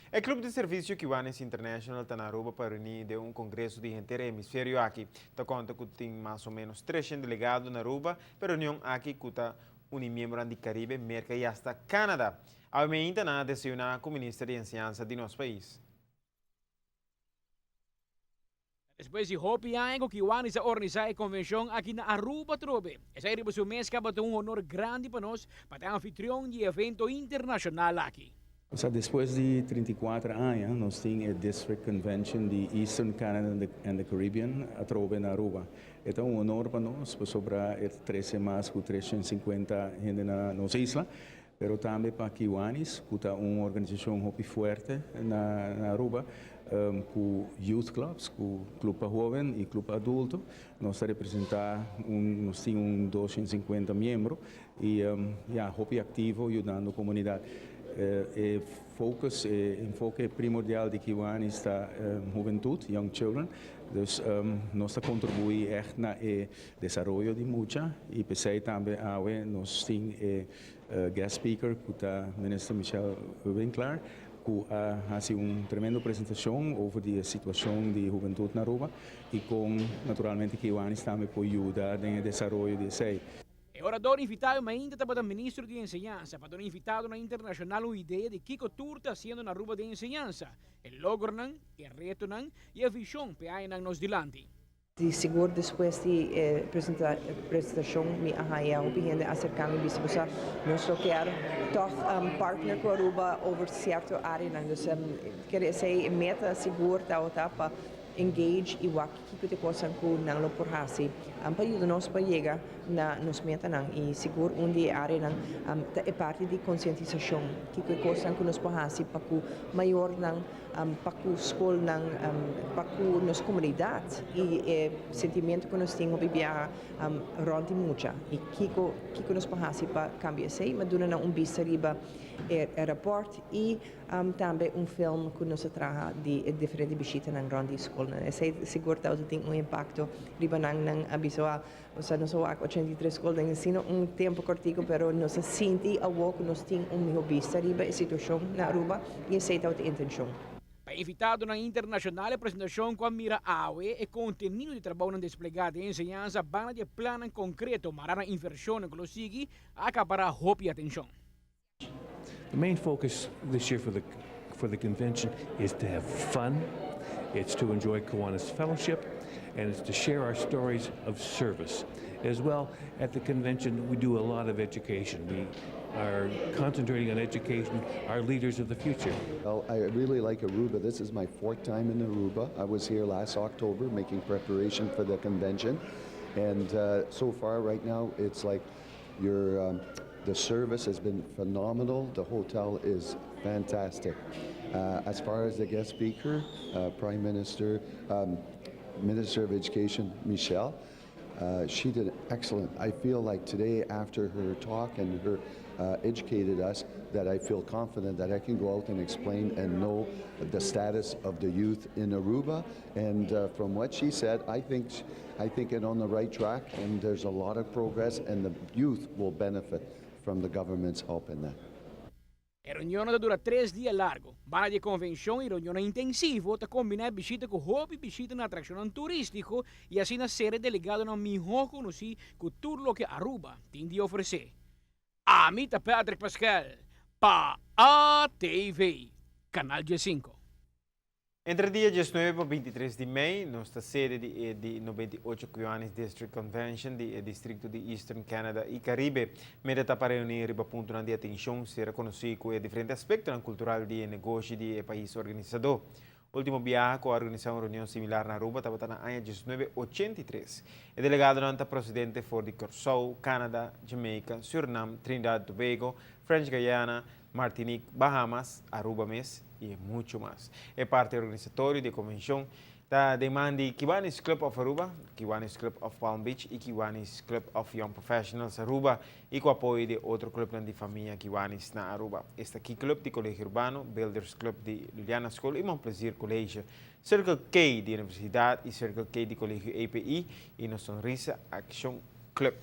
El Club de Servicio Kiwanis International está na Aruba para reunir de um congresso de inteiro hemisfério aqui. Está conta que tem mais ou menos 300 delegados na Aruba, para reunião aqui que está um membro do Caribe, América e hasta Canadá. Aumenta na adesão com o Ministério de Enseñanza de nosso país. Depois de Hopi Ango, Kiwanis a organizar a convenção aqui na Aruba Trobe. Essa é a mês que bateu honor grande para nós, para ter anfitrião de evento internacional aqui. Depois de 34 anos, nós temos a District Convention de Eastern Canada and the Caribbean a Trobe na Aruba. É um honor para nós, para sobrar 13 mais com 350 gente na nossa isla, mas também para Kiwanis, que é uma organização muito forte na Aruba, com youth clubs, com clube jovem e clube adulto. Nós nós temos 250 membros e muito ativo ajudando a comunidade. Enfoque primordial de Kiwanis está juventude, young children. Dus nós contribuímos echt na desenvolvimento de muita e pensei também nós temos guest speaker que é o ministro Michel Winkler, que faz uma tremenda apresentação sobre a situação de juventude na Aruba e com naturalmente Kiwanis também pode ajudar no desenvolvimento de sei. O orador invitado ainda para o ministro de Enseñanza, para o invitado na internacional uma ideia de que tour está sendo na Aruba de Enseñanza, o logro, o reto e a visão que há nos dilante. De seguro depois de apresentação me arranha o bem acercar-me bisa bisa nós só quero toch partner com a Aruba over certo área não dus quer dizer meta seguro tá para engage e o que te possa com não lo por hasi para ajuda nós para chegar na nos meta não e seguro onde área não é parte de conscientização que coisa que nos por hasi para o maior não para a escola não para a nossa comunidade e sentimento que nós temos bibia ronde muita e que nos por hasi para cambiar sei mas dona um vista riba aeroporto e também filme que nos traz de diferentes visitas na grande escola. Esse seguro que tem impacto riba nang abisoa, ou seja, nós há 83 escolas em ensino tempo curtico, pero nós senti a que nós temos melhor vista riba a situação na Aruba e essa é a intenção. Invitado na internacional apresentação com a mira AUE e conteúdo de trabalho desplegado em enseñanza, bana de plano concreto, marana inversão que lo sigue, acabará hope e atenção. The main focus this year for the convention is to have fun, it's to enjoy Kiwanis Fellowship, and it's to share our stories of service. As well, at the convention, we do a lot of education. We are concentrating on education, our leaders of the future. Well, I really like Aruba. This is my 4th time in Aruba. I was here last October making preparation for the convention. And so far, right now, it's like the service has been phenomenal. The hotel is fantastic. As far as the guest speaker, Prime Minister, Minister of Education, Michelle, she did excellent. I feel like today, after her talk and her educated us, that I feel confident that I can go out and explain and know the status of the youth in Aruba. And from what she said, I think it's on the right track, and there's a lot of progress, and the youth will benefit from the government's help in that. A reunião dura 3 dias largo. Bana de convenção e reunião intensivo para combinar visita com hobby, visita na atração turístico e assim na ser delegado na melhor conhecido que tudo que Aruba tem de oferecer. Amita Patrick Pascal, para ATV, Canal G5. Entre dia 19 e 23 de maio, nossa sede de 98 Kiwanis District Convention do Distrito de Eastern Canada e Caribe, medita para reunir riba ponto de atenção ser reconhecido com diferentes aspectos cultural de negócio do país organizador. O último viaje com a organização uma reunião similar na Aruba estava na ano 1983. O delegado não está procedente de Curaçao, Canadá, Jamaica, Suriname, Trinidad e Tobago, French Guiana, Martinique, Bahamas, Aruba Mes e muito mais. É parte organizatória da convenção da demanda de Kiwanis Club of Aruba, Kiwanis Club of Palm Beach e Kiwanis Club of Young Professionals Aruba e com apoio de outro clube de família Kiwanis na Aruba. Este aqui clube de colégio urbano, Builders Club de Liliana School e Montplaisir Colégio, Circle K de Universidade e Circle K de colégio API e no Sonrisa Action Club.